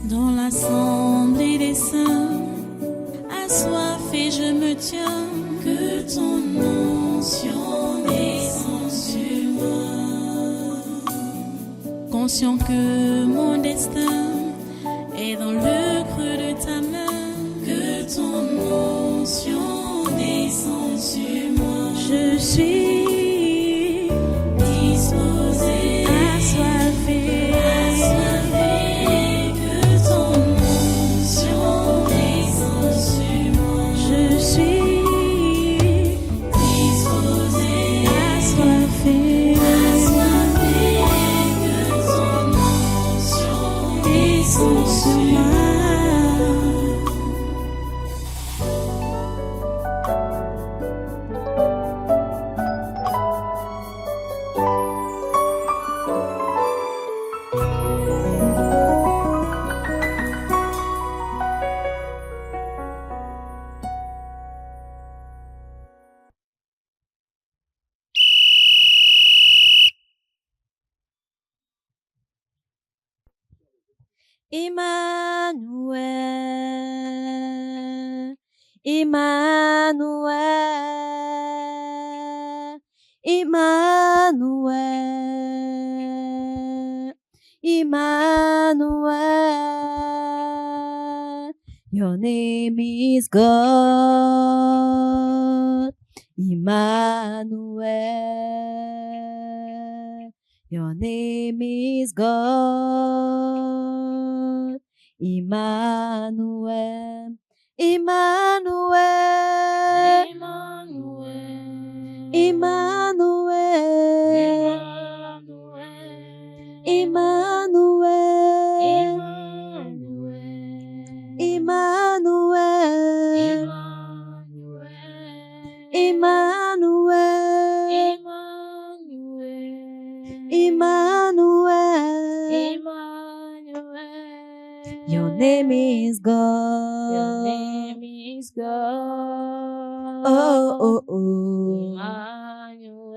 Dans l'assemblée des saints, assoiffé je me tiens, que ton onction descende sur moi. Conscient que mon destin est dans le creux de ta main, que ton onction descende sur moi. Je suis disposé, assoiffé, que ton onction descende sur moi. Je suis disposé, assoiffé, que ton onction descende sur moi. Emmanuel, Emmanuel, Emmanuel, Emmanuel. Your name is God, Emmanuel. Your name is God, Emmanuel, Emmanuel, Emmanuel, Emmanuel, Emmanuel, Emmanuel, Emmanuel. Your name is God. Your name is God. Oh, oh, oh. Emmanuel.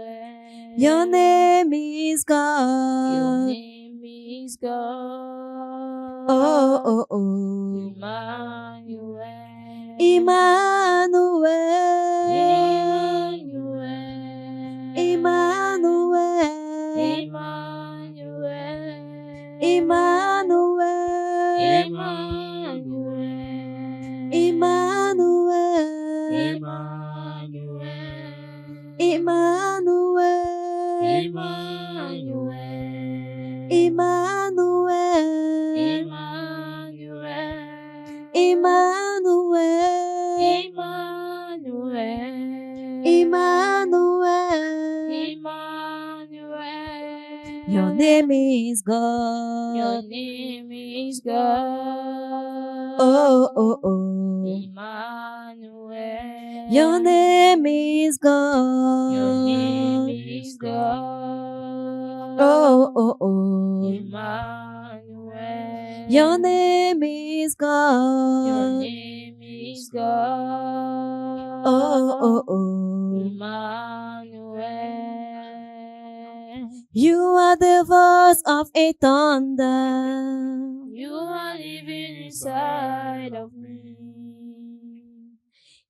Your name is God. Your name is God. Oh, oh, oh. Emmanuel. Emmanuel. Emmanuel. Emmanuel. Emmanuel. Emmanuel. Emmanuel. Emmanuel. Emmanuel. Emmanuel. Emmanuel. Emmanuel. Emmanuel. Emmanuel. Emmanuel. Emmanuel. Your name is God. Your name is God. Oh, oh, oh. Emmanuel. Your name is God. Your name is God. Oh, oh, oh. Emmanuel. Your name is God. Your name is God. Oh, oh, oh. Emmanuel. You are the voice of a thunder. You are living inside of me.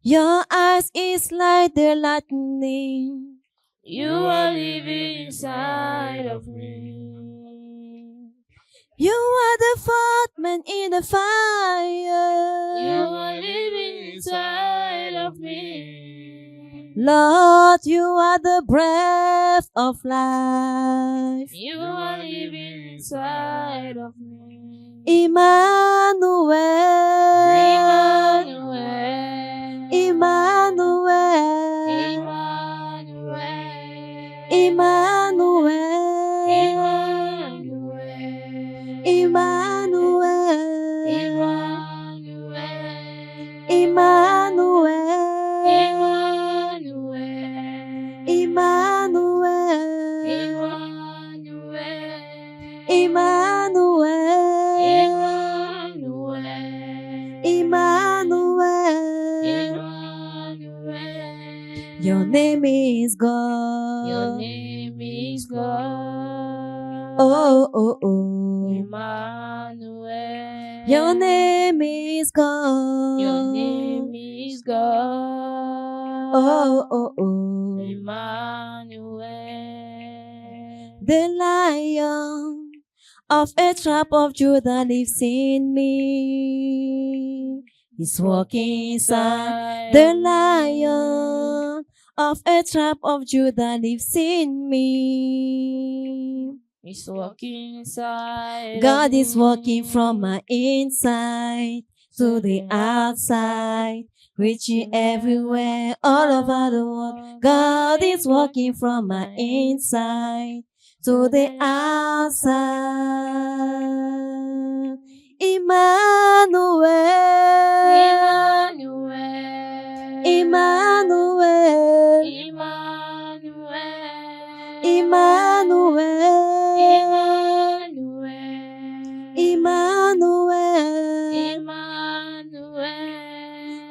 Your eyes is like the lightning. You are living inside of me. You are the fourth man in the fire. You are living inside of me. Lord, you are the breath of life. You are living inside of me. Emmanuel. Emmanuel. Emmanuel. Emmanuel. Emmanuel. Emmanuel. Emmanuel. Emmanuel. Emmanuel. Emmanuel. Your name is God. Your name is God. Oh, oh, oh. Emmanuel. Your name is God. Your name is God. Oh, oh, oh. Emmanuel. The Lion of a tribe of Judah lives in me. He's walking inside. The Lion of a tribe of Judah lives in me. He's walking inside. God is walking from my inside to the outside, reaching everywhere, all over the world. God is walking from my inside to the outside. Emmanuel, Emmanuel. Emmanuel, Emmanuel. Emmanuel, Emmanuel.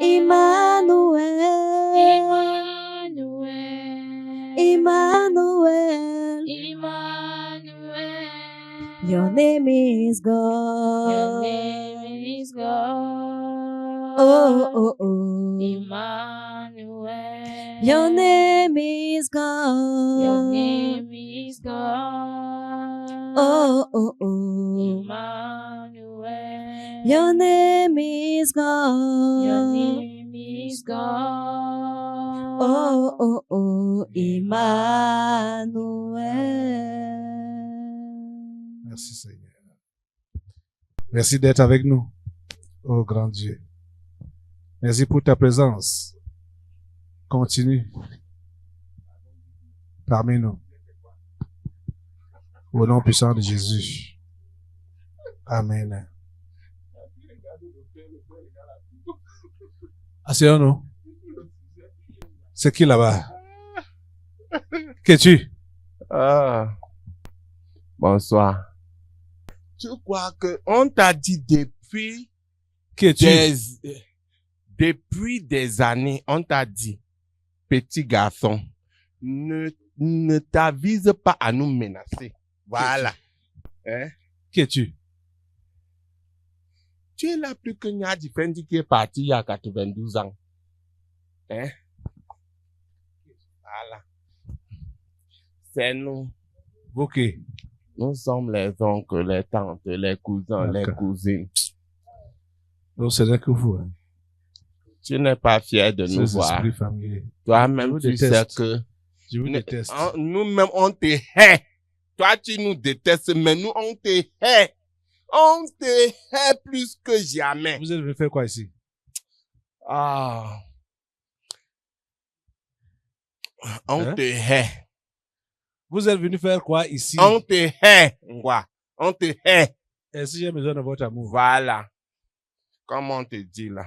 Emmanuel, Emmanuel. Emmanuel. Emmanuel. Your name is Your God. name is God. Oh, oh, oh. Emmanuel. Your name is Your God. name is God. Oh, oh, oh. Emmanuel. Your name is God. Your name is God. Oh, oh, oh. Emmanuel. Merci Seigneur. Merci d'être avec nous, oh grand Dieu. Merci pour ta présence. Continue parmi nous. Au nom puissant de Jésus. Amen. Asseyons-nous. C'est qui là-bas? Qu'es-tu? Ah, bonsoir. Tu crois que on t'a dit depuis Qu'es-tu? depuis des années, on t'a dit, petit garçon, ne t'avise pas à nous menacer. Voilà. Hein? Qu'es-tu? Tu es là plus que Nyadi Fendi qui est parti il y a 92 ans. Hein? Voilà. C'est nous. Ok. Nous sommes les oncles, les tantes, les cousins, les D'accord. cousines. Donc c'est là que vous, hein. Tu n'es pas fier de nous Ces voir. esprits familiers. Toi-même, Je vous tu sais déteste. que Je vous déteste. nous-mêmes, on te hait. Toi, tu nous détestes, mais nous, on te hait. On te hait plus que jamais. Vous êtes venu faire quoi ici? Ah. On Hein? te hait. Vous êtes venu faire quoi ici? On te hait. Quoi? On te hait. Et si j'ai besoin de votre amour, Voilà. Comme on te dit là.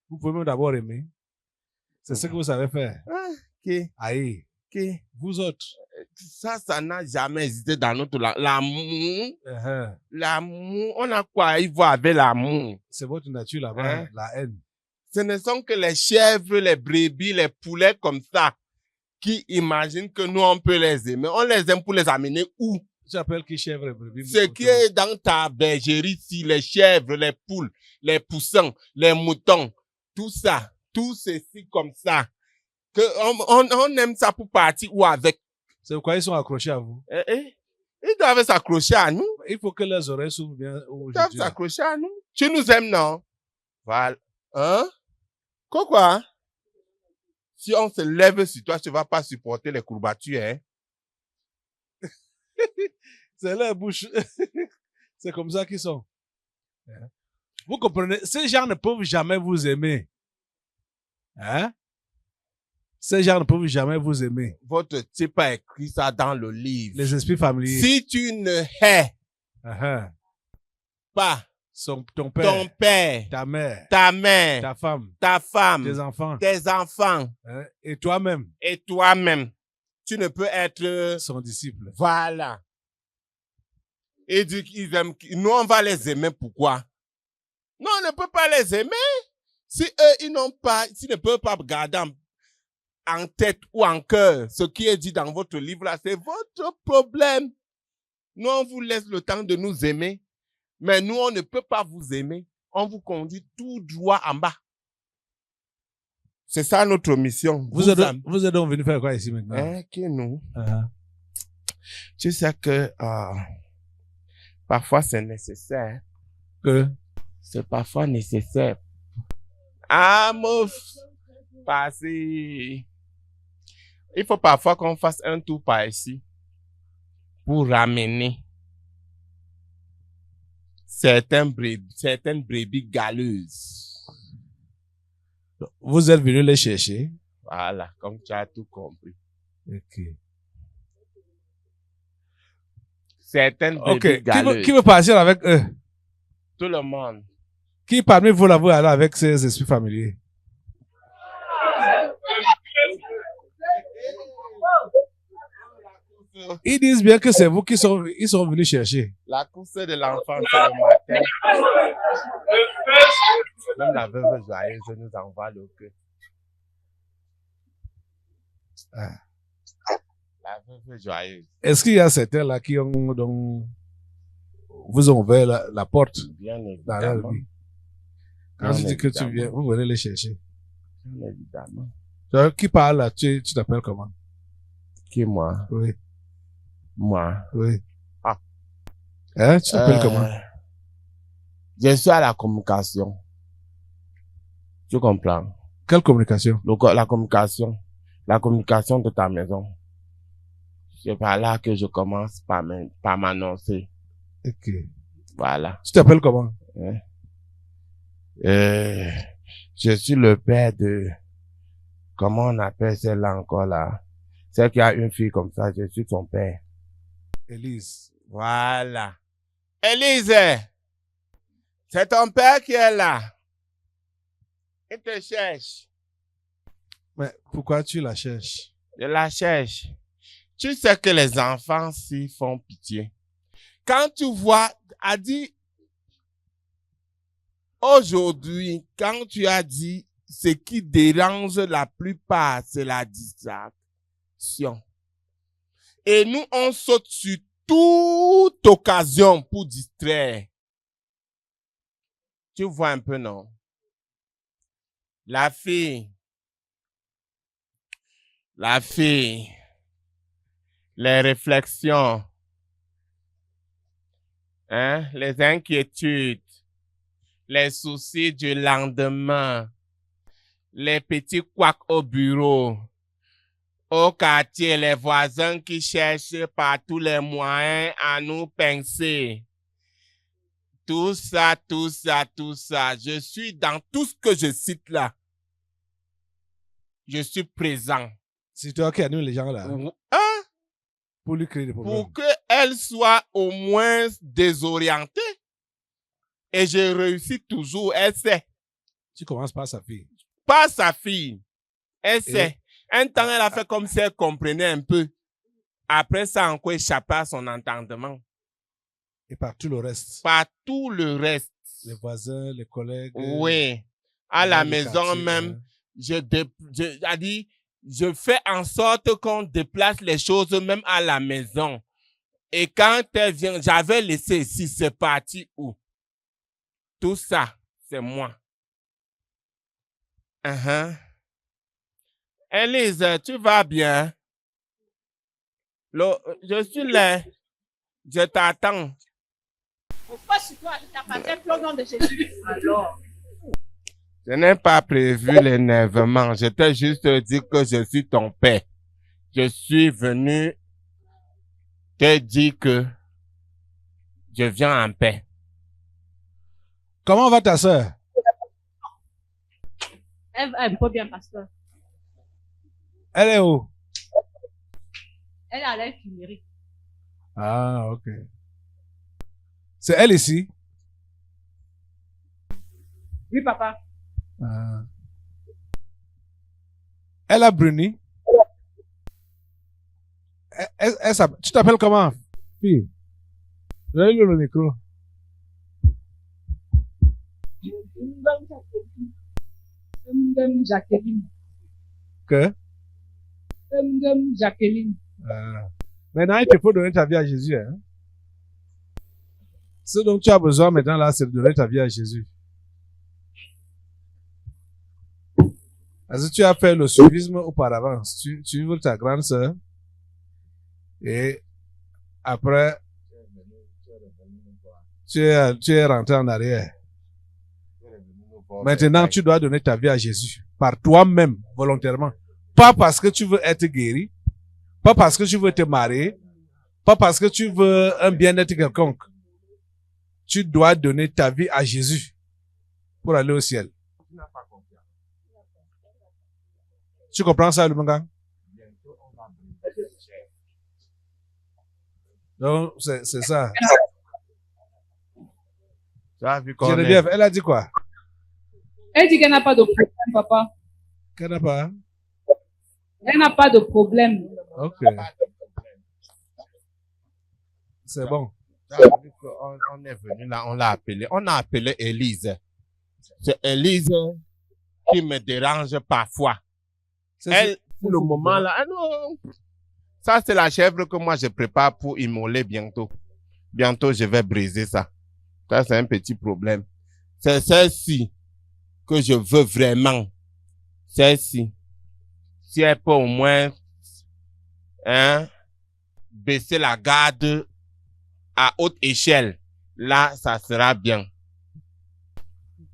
vous pouvez même d'abord aimer. C'est ce que vous savez faire. Ok. Aïe. Ok. Vous autres. Ça n'a jamais existé dans notre langue. L'amour. Uh-huh. L'amour. On a quoi à y voir avec l'amour? C'est votre nature là-bas, Hein? la haine. Ce ne sont que les chèvres, les brebis, les poulets comme ça qui imaginent que nous, on peut les aimer. On les aime pour les amener où? Tu appelles qui chèvre et brebis? Ce qui est dans ta bergerie ici, les chèvres, les poules, les poussins, les moutons, tout ça, tout ceci comme ça, que on aime ça pour partir ou avec. C'est pourquoi ils sont accrochés à vous. Ils doivent s'accrocher à nous. Il faut que leurs oreilles s'ouvrent bien Ils doivent aujourd'hui. s'accrocher à nous. Tu nous aimes, non? Voilà. Hein? Quoi? Si on se lève sur toi, tu vas pas supporter les courbatures, hein? C'est leur bouche. C'est comme ça qu'ils sont. Vous comprenez? Ces gens ne peuvent jamais vous aimer. Hein? Ces gens ne peuvent jamais vous aimer. Votre type a écrit ça dans le livre. Les esprits familiers. Si tu ne hais Uh-huh. pas Ton père, ton père, ta mère, ta mère, ta femme, ta femme, tes enfants, tes enfants hein, et toi-même, et toi-même, tu ne peux être... son disciple. Voilà. Et dit qu'ils aiment... Nous, on va les aimer. Pourquoi? Non, on ne peut pas les aimer. Si eux, ils n'ont pas... S'ils ne peuvent pas garder en tête ou en cœur ce qui est dit dans votre livre là, c'est votre problème. Nous, on vous laisse le temps de nous aimer. Mais nous, on ne peut pas vous aimer. On vous conduit tout droit en bas. C'est ça notre mission. Vous êtes donc venu faire quoi ici maintenant? Hein, que nous, Ah, tu sais que parfois c'est nécessaire. que C'est parfois nécessaire. Ah, mouf, passer. Il faut parfois qu'on fasse un tour par ici pour ramener certaines brebis galeuses. vous êtes venu les chercher. Voilà, comme tu as tout compris. Ok. Certaines Ok. brebis galeuses. Qui veut partir avec eux? Tout le monde. Qui parmi vous là, vous allez avec ces esprits familiers? Ils disent bien que c'est vous qui sont venus chercher. La course de l'enfant, c'est le matin. Même la veuve joyeuse nous envoie le cœur. Ah. La veuve joyeuse. Est-ce qu'il y a certains là qui ont donc vous ont ouvert la porte Bien dans leur évidemment. vie? Quand Bien tu dis que tu évidemment. viens, vous venez les chercher. Bien évidemment. Donc, qui parle là? Tu t'appelles comment? Qui moi? Oui, Moi. oui. Ah. Hein? Tu t'appelles comment? Je suis à la communication. Tu comprends? Quelle communication? La communication. La communication de ta maison. C'est par là que je commence par m'annoncer. Ok. Voilà. Tu t'appelles comment? Hein? Je suis le père de... Comment on appelle celle-là encore là? Celle qui a une fille comme ça, je suis son père. Élise. Voilà. Élise, c'est ton père qui est là. Il te cherche. Mais pourquoi tu la cherches? Je la cherche. Tu sais que les enfants s'y font pitié. Quand tu vois, a dit, aujourd'hui, quand tu as dit, ce qui dérange la plupart, c'est la distraction. Et nous, on saute sur toute occasion pour distraire. Tu vois un peu, non? La fille, les réflexions, hein, les inquiétudes, les soucis du lendemain, les petits couacs au bureau, au quartier, les voisins qui cherchent par tous les moyens à nous pincer. Tout ça. Je suis dans tout ce que je cite là. Je suis présent. C'est toi qui annule les gens là. Hein? Pour lui créer des problèmes. Pour qu'elle soit au moins désorientée. Et je réussis toujours. Elle sait. Tu commences par sa fille. Pas sa fille. Elle sait. Un temps, elle a fait comme si elle comprenait un peu. Après ça, encore échappé à son entendement. Et par tout le reste. Par tout le reste. Les voisins, les collègues. Oui. À la le maison quartier, même, hein. je fais en sorte qu'on déplace les choses même à la maison. Et quand elle vient, j'avais laissé ici, c'est parti où? Tout ça, c'est moi. Élise, tu vas bien? Je suis là. Je t'attends. Pourquoi tu dois t'appartenir au nom de Jésus? Alors. Je n'ai pas prévu l'énervement. Je t'ai juste dit que je suis ton père. Je suis venu te dire que je viens en paix. Comment va ta sœur? Elle va un peu bien, pasteur. Elle est où? Elle est à l'infirmerie. Ah, ok. C'est elle ici? Oui, papa. Ah. Elle a bruni? Tu t'appelles comment? Fille. Donne-lui le micro. Jacqueline. Que? Jacqueline. Ah. Maintenant, il te faut donner ta vie à Jésus. Hein? Ce dont tu as besoin maintenant là, c'est de donner ta vie à Jésus. Parce que tu as fait le suivisme auparavant. Tu veux ta grande sœur. Et après, tu es rentré en arrière. Maintenant, tu dois donner ta vie à Jésus. Par toi-même, volontairement. Pas parce que tu veux être guéri. Pas parce que tu veux te marier. Pas parce que tu veux un bien-être quelconque. Tu dois donner ta vie à Jésus pour aller au ciel. Tu comprends ça, Lumanga? Donc, c'est ça. Tu as vu qu'on Geneviève, elle a dit quoi? Elle dit qu'elle n'a pas de problème, papa. Qu'elle n'a pas? Elle n'a pas de problème. Ok. C'est bon. On est venu là, on l'a appelé. On a appelé Élise. C'est Élise qui me dérange parfois. Elle, pour le moment là, ah non. Ça, c'est la chèvre que moi je prépare pour immoler bientôt. Bientôt, je vais briser ça. Ça, c'est un petit problème. C'est celle-ci que je veux vraiment. Celle-ci. Si elle peut au moins baisser la garde à haute échelle, là, ça sera bien.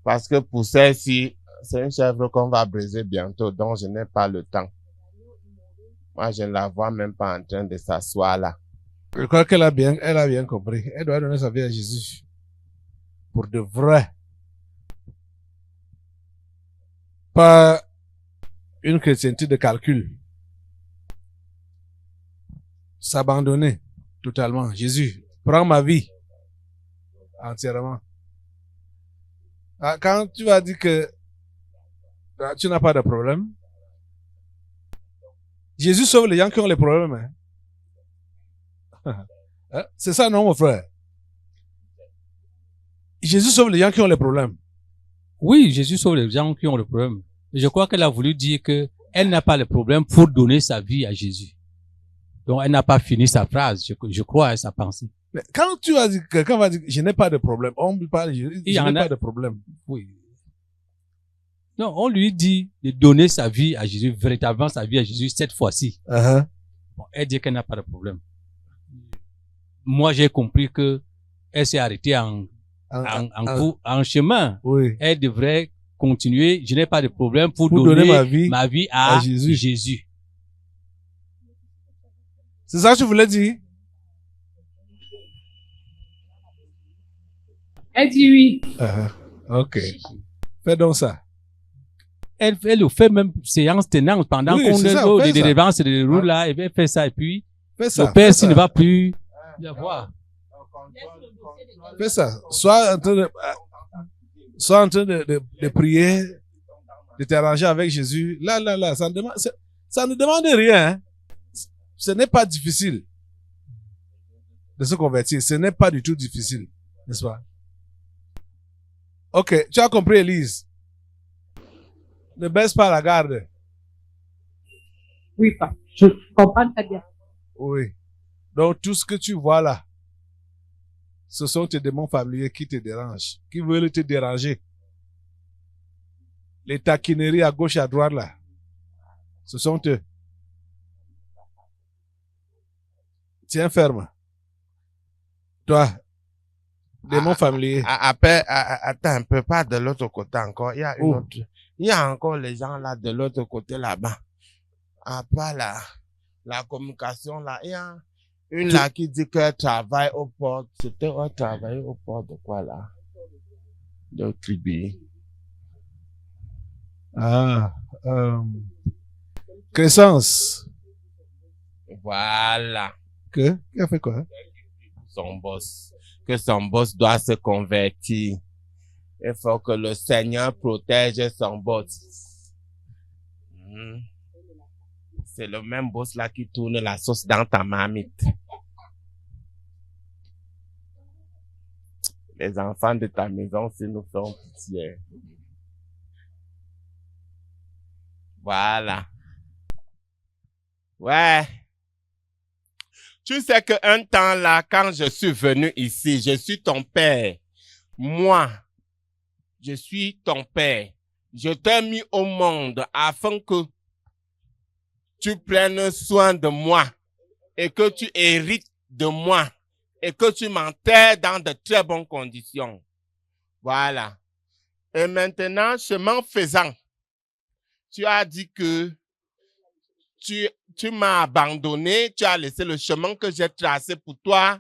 Parce que pour celle-ci, c'est une chèvre qu'on va briser bientôt, donc je n'ai pas le temps. Moi, je ne la vois même pas en train de s'asseoir là. Je crois qu'elle a bien compris. Elle doit donner sa vie à Jésus. Pour de vrai. Pas une chrétienté de calcul. S'abandonner totalement. Jésus, prends ma vie entièrement. Quand tu vas dire que tu n'as pas de problème, Jésus sauve les gens qui ont les problèmes. Hein? C'est ça, non, mon frère? Jésus sauve les gens qui ont les problèmes. Oui, Jésus sauve les gens qui ont le problème. Je crois qu'elle a voulu dire que elle n'a pas le problème pour donner sa vie à Jésus. Donc, elle n'a pas fini sa phrase. Je crois à sa pensée. Mais quand tu as dit, quelqu'un va dire, je n'ai pas de problème, on ne parle, je n'ai pas de problème. Oui. Non, on lui dit de donner sa vie à Jésus, véritablement sa vie à Jésus cette fois-ci. Uh-huh. Bon, elle dit qu'elle n'a pas de problème. Moi, j'ai compris que elle s'est arrêtée en chemin. Oui. Elle devrait continuer. Je n'ai pas de problème pour donner ma vie à Jésus. Jésus. C'est ça que tu voulais dire? Elle dit oui. Uh-huh. Ok. Fais donc ça. Elle le fait même séance tenante pendant Oui, qu'on c'est ça, est fais des ça. délivrants, c'est des roues là, et bien fait ça, et puis Fais ça. le père fais s'il ça. ne va plus y avoir. Fais ça. Sois en train de prier, de t'arranger avec Jésus. Là, ça ne demande rien. Hein. Ce n'est pas difficile de se convertir. Ce n'est pas du tout difficile. N'est-ce pas? Ok, tu as compris, Élise. Ne baisse pas la garde. Oui, papa. Je comprends très bien. Oui. Donc, tout ce que tu vois là, ce sont tes démons familiers qui te dérangent, qui veulent te déranger. Les taquineries à gauche et à droite là, ce sont eux. Tiens ferme. Toi, démons familiers. Après, attends un peu, pas de l'autre côté encore. Il y a une autre. Il y a encore les gens là de l'autre côté là-bas. Après la communication là, il y a une là qui dit qu'elle travaille au port. C'était où travailler au port de quoi là? De Tribi. Crescence. Voilà. Qui a fait quoi? Son boss. Que son boss doit se convertir. Il faut que le Seigneur protège son boss. C'est le même boss là qui tourne la sauce dans ta marmite. Les enfants de ta maison, s'ils nous font pitié. Voilà. Ouais. Tu sais qu'un temps là, quand je suis venu ici, je suis ton père. Moi, je suis ton père. Je t'ai mis au monde afin que tu prennes soin de moi et que tu hérites de moi et que tu m'enterres dans de très bonnes conditions. Voilà. Et maintenant, chemin faisant, tu as dit que tu m'as abandonné, tu as laissé le chemin que j'ai tracé pour toi,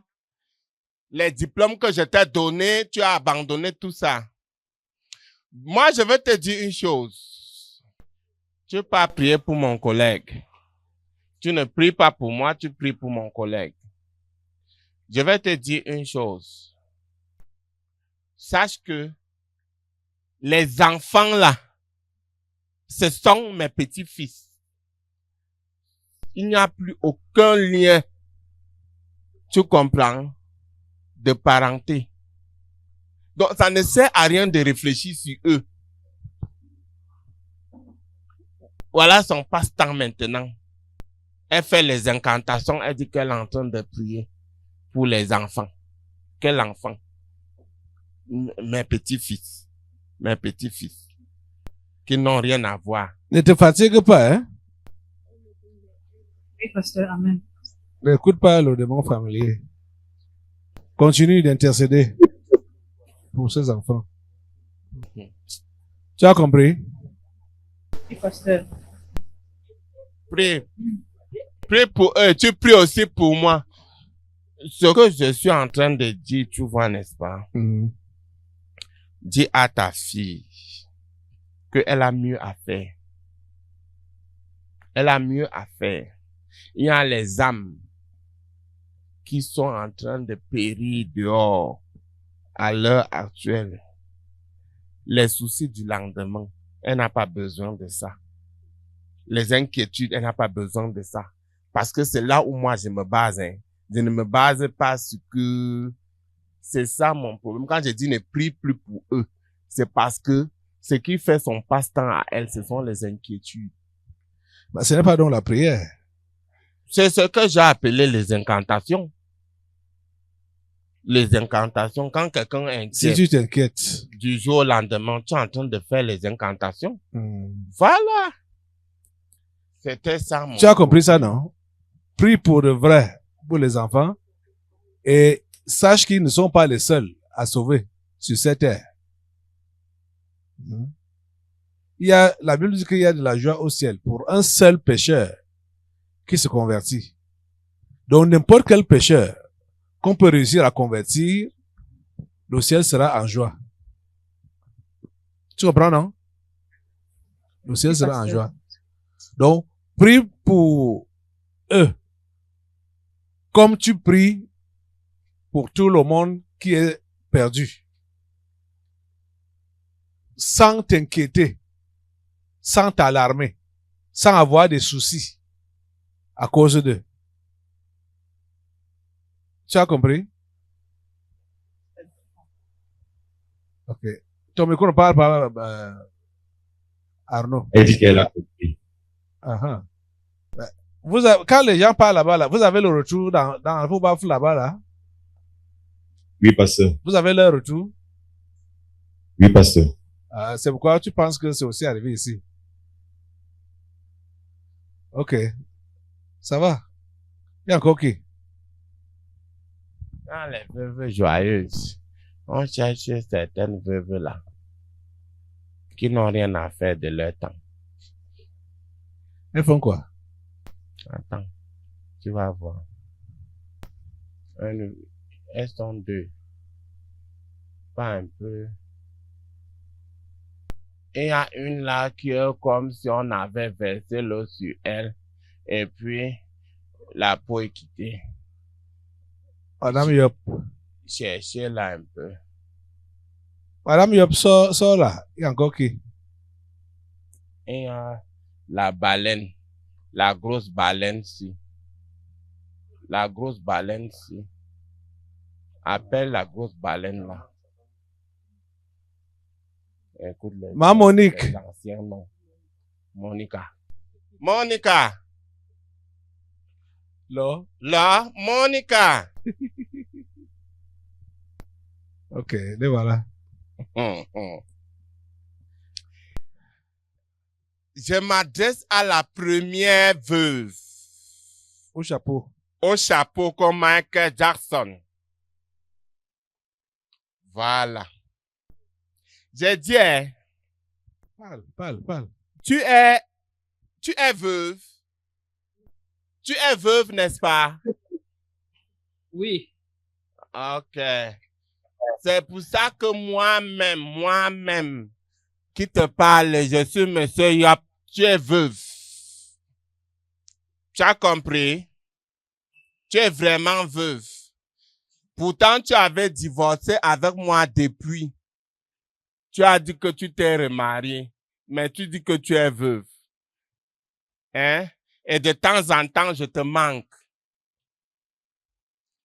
les diplômes que je t'ai donnés, tu as abandonné tout ça. Moi, je vais te dire une chose. Tu ne peux pas prier pour mon collègue. Tu ne pries pas pour moi, tu pries pour mon collègue. Je vais te dire une chose. Sache que les enfants là, ce sont mes petits-fils. Il n'y a plus aucun lien, tu comprends, de parenté. Donc, ça ne sert à rien de réfléchir sur eux. Voilà son passe-temps maintenant. Elle fait les incantations, elle dit qu'elle est en train de prier pour les enfants. Quel enfant? Mes petits-fils. Mes petits-fils. Qui n'ont rien à voir. Ne te fatigue pas, hein? Oui, pasteur, amen. N'écoute pas le démon familier. Continue d'intercéder pour ces enfants. Tu as compris? Oui, pasteur. Prie. Prie pour eux. Tu pries aussi pour moi. Ce que je suis en train de dire, tu vois, n'est-ce pas? Dis à ta fille qu'elle a mieux à faire. Elle a mieux à faire. Il y a les âmes qui sont en train de périr dehors à l'heure actuelle. Les soucis du lendemain, elle n'a pas besoin de ça. Les inquiétudes, elle n'a pas besoin de ça. Parce que c'est là où moi je me base. Hein. Je ne me base pas sur que c'est ça mon problème. Quand je dis ne prie plus pour eux, c'est parce que ce qui fait son passe-temps à elle, ce sont les inquiétudes. Bah, ce n'est pas donc la prière. C'est ce que j'ai appelé les incantations. Les incantations, quand quelqu'un est Si inquiet, tu t'inquiètes. du jour au lendemain, tu es en train de faire les incantations. Voilà. C'était ça mon Tu as compris ça, non? Prie pour de vrai, pour les enfants, et sache qu'ils ne sont pas les seuls à sauver sur cette terre. La Bible dit qu'il y a de la joie au ciel pour un seul pécheur qui se convertit. Donc n'importe quel pécheur qu'on peut réussir à convertir, le ciel sera en joie. Tu comprends, non? Le ciel sera en joie. Donc, prie pour eux. Comme tu pries pour tout le monde qui est perdu. Sans t'inquiéter, sans t'alarmer, sans avoir des soucis à cause d'eux. Tu as compris? Ok. Ton micro ne parle pas, Arnaud. Elle dit qu'elle a compris. Uh-huh. Quand les gens parlent là-bas, là, vous avez le retour dans vos baffes là-bas, là? Oui, pasteur. Vous avez leur retour? Oui, pasteur. C'est pourquoi tu penses que c'est aussi arrivé ici? Ok. Ça va? Il y a encore qui? Dans les veuves joyeuses, on cherche certaines veuves là, qui n'ont rien à faire de leur temps. Elles font quoi? Attends, tu vas voir. Elles sont deux. Pas un peu. Et il y a une là qui est comme si on avait versé l'eau sur elle, et puis la peau est quittée. Madame Yop. Cherchez là un peu. Madame Yop sort là. Il y a encore qui? Et il y a la baleine. La grosse baleine-ci. La grosse baleine-ci. Appelle la grosse baleine là. Écoute Ma Monique. les anciens noms. Monica. Monica! Là. Là, Monica. Ok, les voilà. Je m'adresse à la première veuve. Au chapeau. Au chapeau comme Michael Jackson. Voilà. J'ai dit, hein, Parle. tu es veuve. Tu es veuve, n'est-ce pas? Oui. Ok. C'est pour ça que moi-même, qui te parle, je suis monsieur Yop, tu es veuve. Tu as compris? Tu es vraiment veuve. Pourtant, tu avais divorcé avec moi depuis. Tu as dit que tu t'es remarié, mais tu dis que tu es veuve. Hein? Et de temps en temps, je te manque.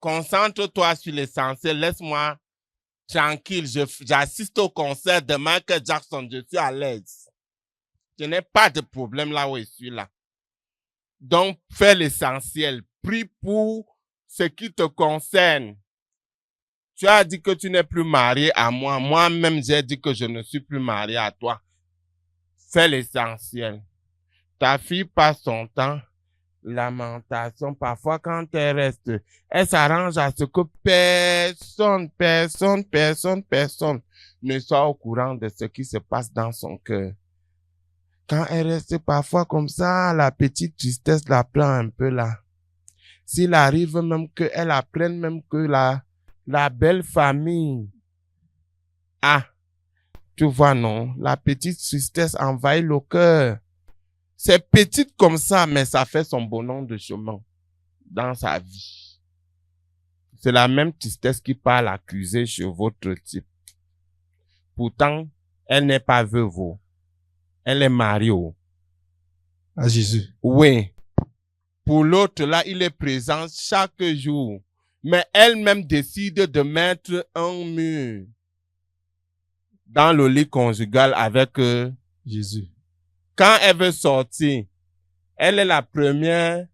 Concentre-toi sur l'essentiel. Laisse-moi tranquille. J'assiste au concert de Michael Jackson. Je suis à l'aise. Je n'ai pas de problème là où je suis là. Donc, fais l'essentiel. Prie pour ce qui te concerne. Tu as dit que tu n'es plus marié à moi. Moi-même, j'ai dit que je ne suis plus marié à toi. Fais l'essentiel. Ta fille passe son temps. Lamentation. Parfois, quand elle reste, elle s'arrange à ce que personne ne soit au courant de ce qui se passe dans son cœur. Quand elle reste parfois comme ça, la petite tristesse la prend un peu là. S'il arrive même qu'elle apprenne même que la belle famille. Ah, tu vois non, la petite tristesse envahit le cœur. C'est petite comme ça, mais ça fait son bonhomme de chemin dans sa vie. C'est la même tristesse qui part l'accuser chez votre type. Pourtant, elle n'est pas veuve. Elle est mariée. À Jésus. Oui. Pour l'autre, là, il est présent chaque jour. Mais elle-même décide de mettre un mur dans le lit conjugal avec Jésus. Quand elle veut sortir, elle est la première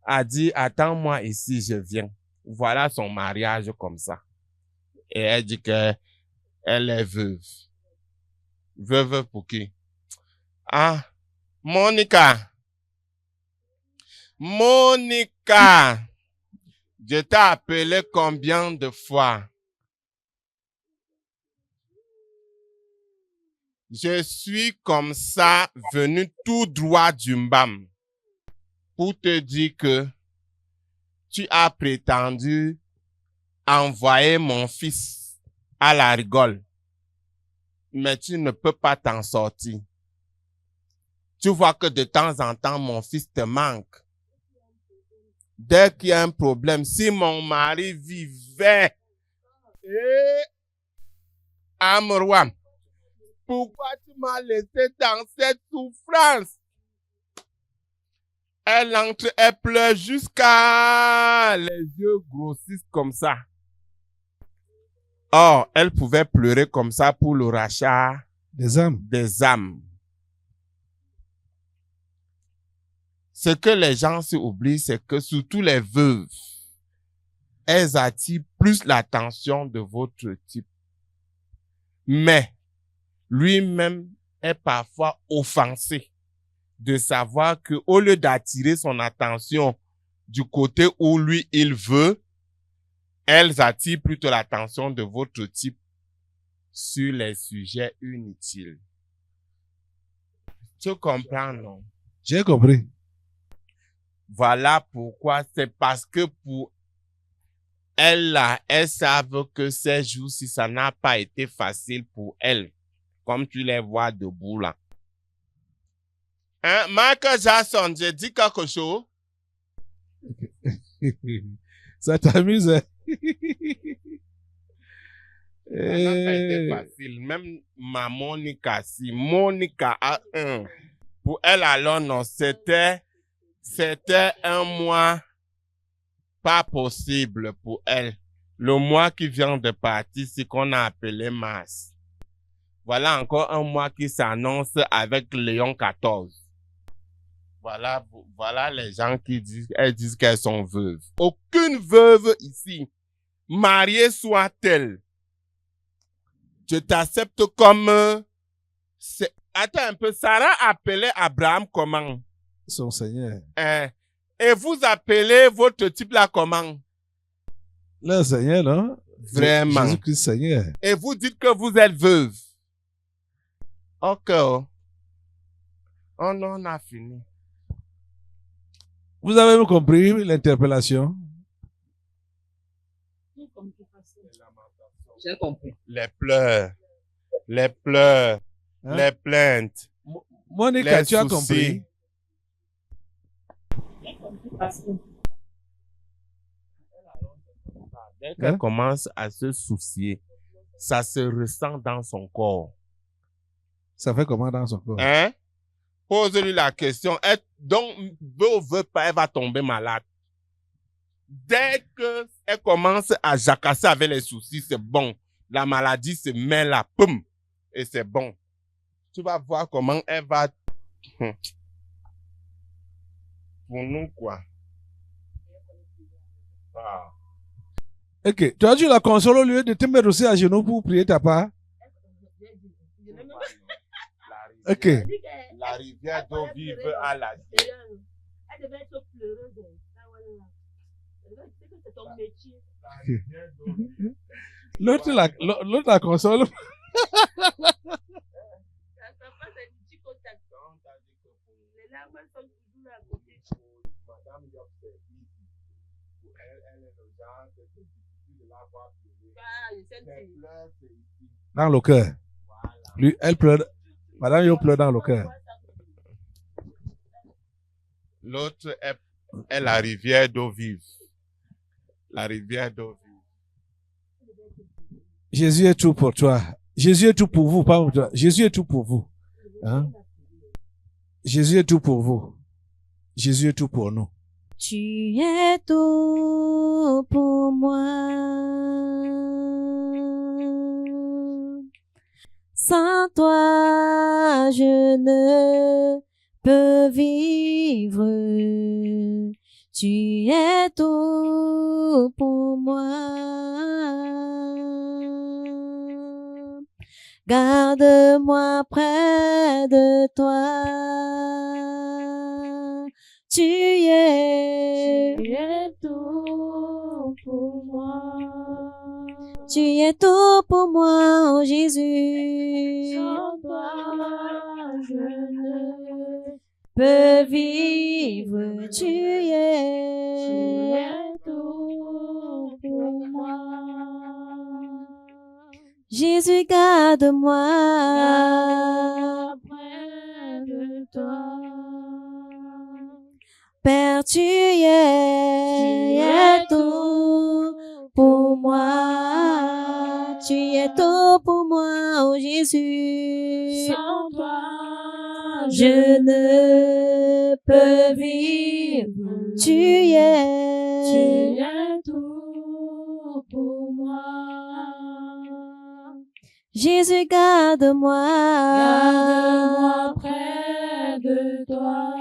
à dire, attends-moi ici, je viens. Voilà son mariage comme ça. Et elle dit que elle est veuve. Veuve pour qui? Ah, Monica. Monica. Je t'ai appelé combien de fois? Je suis comme ça venu tout droit du Mbam pour te dire que tu as prétendu envoyer mon fils à la rigole, mais tu ne peux pas t'en sortir. Tu vois que de temps en temps, mon fils te manque. Dès qu'il y a un problème, si mon mari vivait, Amrouam, pourquoi tu m'as laissé dans cette souffrance? Elle entre, elle pleure jusqu'à les yeux grossissent comme ça. Or, elle pouvait pleurer comme ça pour le rachat Des âmes. des âmes. Ce que les gens s'oublient, c'est que surtout les veuves, elles attirent plus l'attention de votre type. Mais, lui-même est parfois offensé de savoir que au lieu d'attirer son attention du côté où lui il veut, elles attirent plutôt l'attention de votre type sur les sujets inutiles. Tu comprends, non? J'ai compris. Voilà pourquoi, c'est parce que pour elles là, elles savent que ces jours-ci, ça n'a pas été facile pour elles. Comme tu les vois debout là. Hein, Michael Jackson, j'ai dit quelque chose? Ça t'amuse, hein? Ça n'a pas été facile. Même ma Monica, si Monica a un, pour elle alors non, c'était un mois pas possible pour elle. Le mois qui vient de partir, c'est qu'on a appelé mars. Voilà encore un mois qui s'annonce avec Léon XIV. Voilà les gens qui disent, elles disent qu'elles sont veuves. Aucune veuve ici, mariée soit-elle. Je t'accepte comme... Attends un peu, Sarah appelait Abraham comment? Son Seigneur. Et vous appelez votre type là comment? Le Seigneur, non? Vraiment. Jésus-Christ Seigneur. Et vous dites que vous êtes veuve. Ok. Oh non, on a fini. Vous avez même compris l'interpellation? J'ai compris. Les pleurs, hein? Les plaintes, Monica, les tu as soucis. compris? Dès qu'elle commence à se soucier, ça se ressent dans son corps. Ça fait comment dans son corps? Hein? Pose-lui la question. Donc, veut ou veut pas, elle va tomber malade. Dès qu'elle commence à jacasser avec les soucis, c'est bon. La maladie se met là, poum, et c'est bon. Tu vas voir comment elle va... Pour nous, quoi. Ah. Ok. Toi, tu la consoles au lieu de te mettre aussi à genoux pour prier ta part? Ok. La rivière d'eau vive à la... Elle devait être pleureuse. C'est ton métier. L'autre la console. Les larmes sont toujours à côté. Madame Yopse, elle est le genre, c'est difficile de la voir pleurer. Ses pleurs, c'est ici. Dans le cœur. Lui, elle pleure. Madame Yo pleure dans le cœur. L'autre est la rivière d'eau vive. La rivière d'eau vive. Jésus est tout pour toi. Jésus est tout pour vous, pas pour toi. Jésus est tout pour vous. Hein? Jésus est tout pour vous. Jésus est tout pour nous. Tu es tout pour moi. Sans toi, je ne peux vivre. Tu es tout pour moi. Garde-moi près de toi. Tu es tout pour moi. Tu es tout pour moi, oh Jésus. Sans toi, je ne peux vivre. Tu es tout pour moi. Jésus, garde-moi près de toi. Père, tu es tout pour moi. Tu es tout pour moi, oh Jésus. Sans toi, je ne peux vivre. Tu es tout pour moi. Jésus, garde-moi près de toi.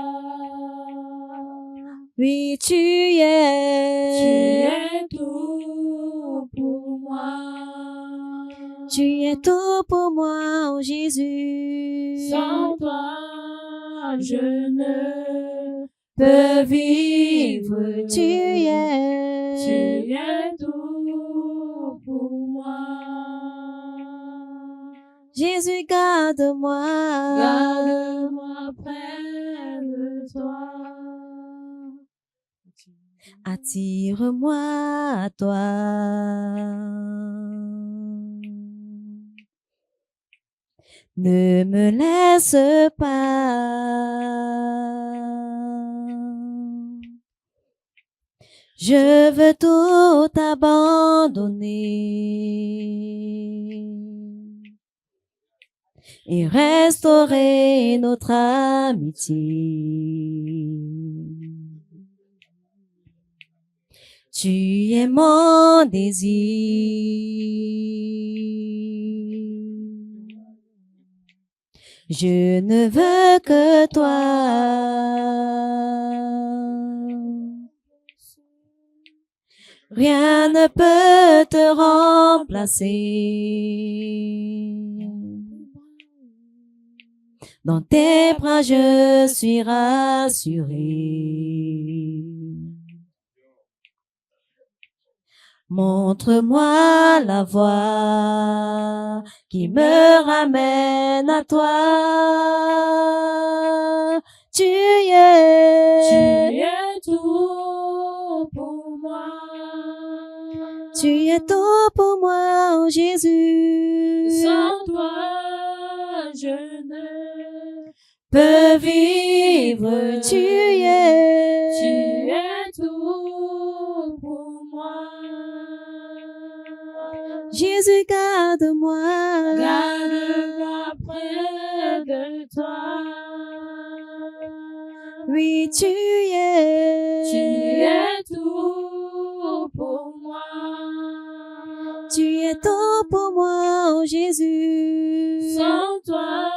Oui, tu es tout pour moi. Tu es tout pour moi, oh Jésus. Sans toi, je ne peux vivre. Tu es tout pour moi. Jésus, garde-moi près de toi. Attire-moi à toi. Ne me laisse pas. Je veux tout abandonner et restaurer notre amitié. Tu es mon désir. Je ne veux que toi. Rien ne peut te remplacer. Dans tes bras, je suis rassuré. Montre-moi la voie qui me ramène à toi. Tu es tout pour moi. Tu es tout pour moi, oh Jésus. Sans toi, je ne Peux vivre, tu es tout pour moi. Jésus, garde-moi. Garde-moi près de toi. Oui, tu Tu es es tout pour moi. Tu es tout pour moi, oh Jésus. Sans toi,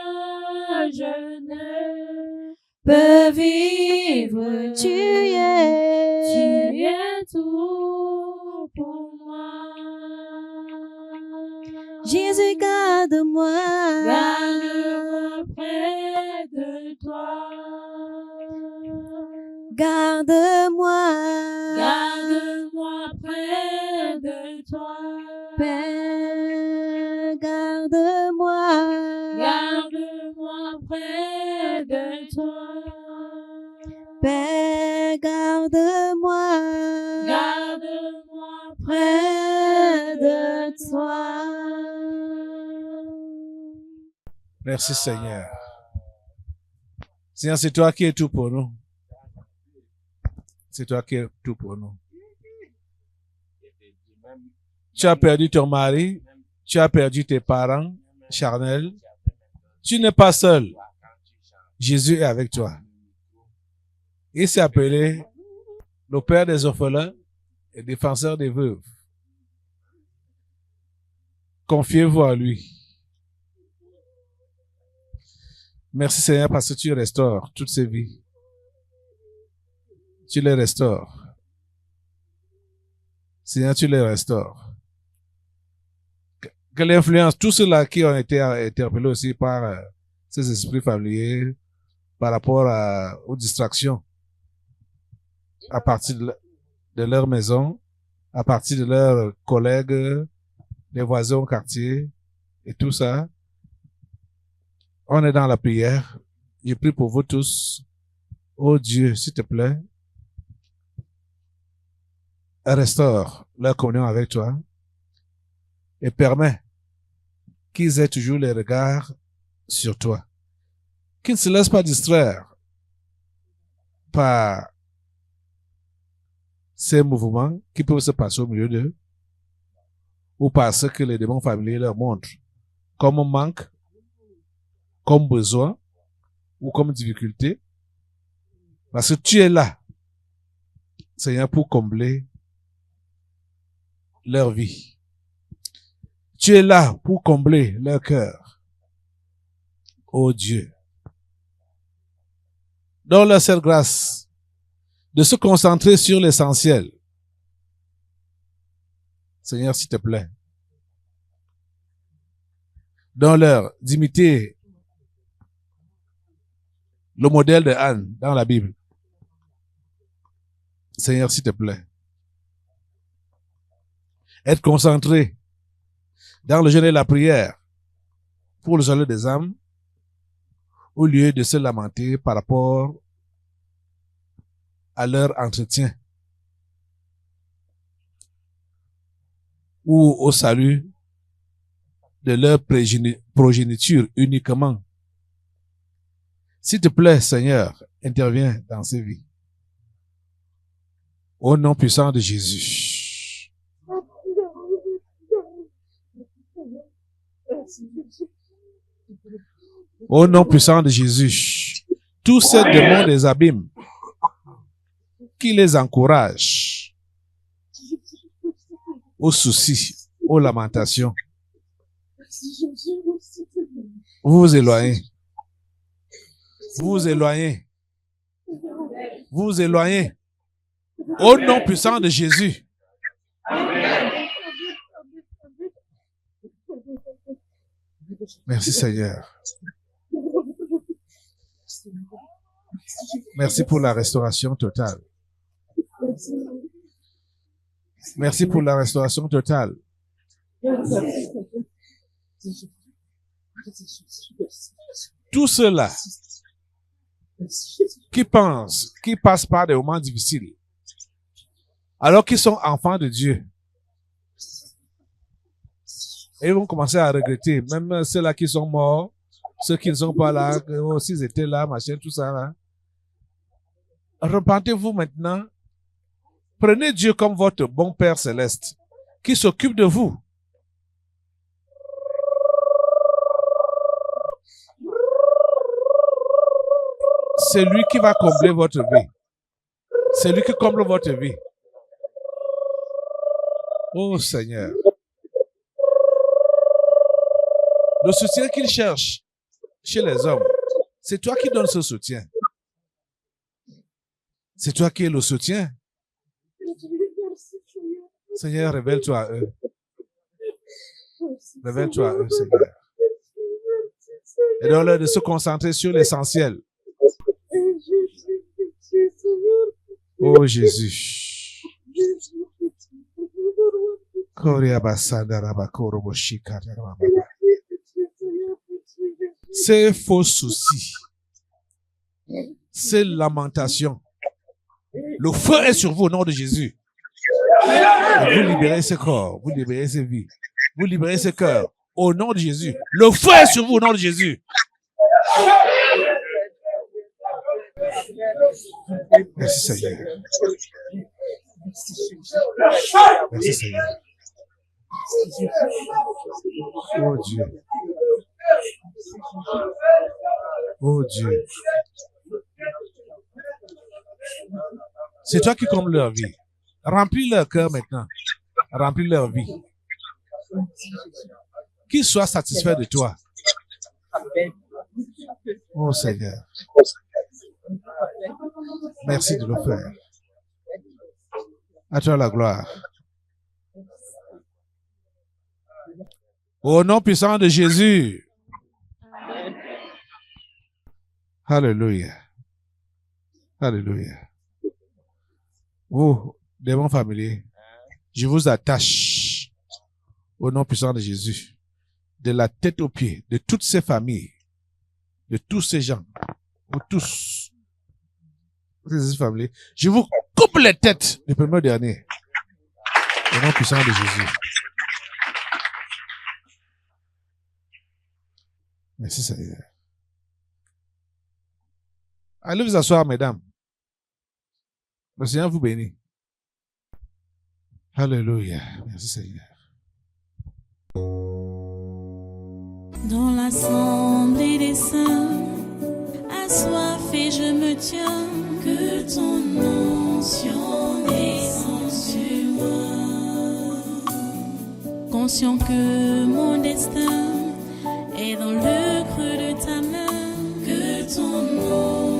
je ne Peux vivre, tu es tout pour moi. Jésus, garde-moi. Garde-moi près de toi. Garde-moi. Garde-moi près de toi. Père, garde-moi. Garde-moi près de toi. Père, garde-moi. Garde-moi Près de toi. Merci Seigneur. Seigneur, c'est toi qui es tout pour nous. C'est toi qui es tout pour nous. Tu as perdu ton mari, tu as perdu tes parents charnels. Tu n'es pas seul. Jésus est avec toi. Il s'est appelé le Père des orphelins et défenseur des veuves. Confiez-vous à lui. Merci Seigneur parce que tu restaures toutes ces vies. Tu les restaures. Seigneur, tu les restaures. Que l'influence, tous ceux-là qui ont été interpellés aussi par ces esprits familiers, par rapport aux distractions, à partir de leur maison, à partir de leurs collègues, les voisins au quartier, et tout ça, on est dans la prière. Je prie pour vous tous. Oh Dieu, s'il te plaît, restaure leur communion avec toi et permets qu'ils aient toujours les regards sur toi. Qu'ils ne se laissent pas distraire par ces mouvements qui peuvent se passer au milieu d'eux ou par ce que les démons familiers leur montrent comme manque, comme besoin ou comme difficulté. Parce que tu es là, Seigneur, pour combler leur vie. Tu es là pour combler leur cœur. Oh Dieu. Donne-leur cette grâce de se concentrer sur l'essentiel. Seigneur, s'il te plaît. Donne-leur d'imiter le modèle de Anne dans la Bible. Seigneur, s'il te plaît. Être concentré dans le jeûne et la prière pour le salut des âmes au lieu de se lamenter par rapport à leur entretien ou au salut de leur progéniture uniquement. S'il te plaît, Seigneur, interviens dans ces vies. Au nom puissant de Jésus. Au nom puissant de Jésus. Tous ces démons des abîmes qui les encouragent aux soucis, aux lamentations, vous vous éloignez. Vous vous éloignez. Vous vous éloignez. Au nom puissant de Jésus. Merci Seigneur. Merci pour la restauration totale. Merci pour la restauration totale. Tous ceux-là qui pensent, qui passent par des moments difficiles, alors qu'ils sont enfants de Dieu, et ils vont commencer à regretter, même ceux-là qui sont morts, ceux qui ne sont pas là, s'ils étaient là, machin, tout ça là. Repentez-vous maintenant. Prenez Dieu comme votre bon Père céleste, qui s'occupe de vous. C'est lui qui va combler votre vie. C'est lui qui comble votre vie. Oh Seigneur. Le soutien qu'il cherche chez les hommes, c'est toi qui donnes ce soutien. C'est toi qui es le soutien. Seigneur, révèle-toi à eux. Révèle-toi à eux, Seigneur. Et donne-leur de se concentrer sur l'essentiel. Oh Jésus. Ces faux soucis, ces lamentations, le feu est sur vous au nom de Jésus. Et vous libérez ce corps, vous libérez ces vies, vous libérez ce cœur au nom de Jésus. Le feu est sur vous au nom de Jésus. Merci Seigneur. Merci Seigneur. Oh Dieu. Oh Dieu. C'est toi qui combles leur vie. Remplis leur cœur maintenant. Remplis leur vie. Qu'ils soient satisfaits de toi. Oh Seigneur. Merci de le faire. À toi la gloire. Au nom puissant de Jésus. Alléluia. Alléluia. Vous, démons familiers, je vous attache au nom puissant de Jésus, de la tête aux pieds, de toutes ces familles, de tous ces gens, ou tous ces familles. Je vous coupe les têtes du premier au dernier. Au nom puissant de Jésus. Merci Seigneur. Allez vous asseoir, mesdames. Le Seigneur vous bénit. Alléluia. Merci Seigneur. Dans l'assemblée des saints, assoiffé je me tiens, que ton onction descende sur moi. Conscient que mon destin est dans le creux de ta main, que ton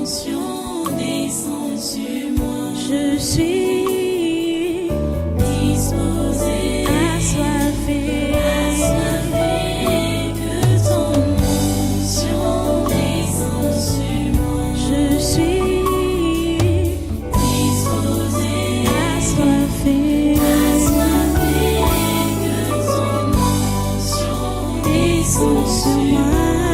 onction descende sur moi. Je suis disposée, assoiffée, que ton onction descende sur moi. Je suis disposée, assoiffée, que ton onction descende sur moi.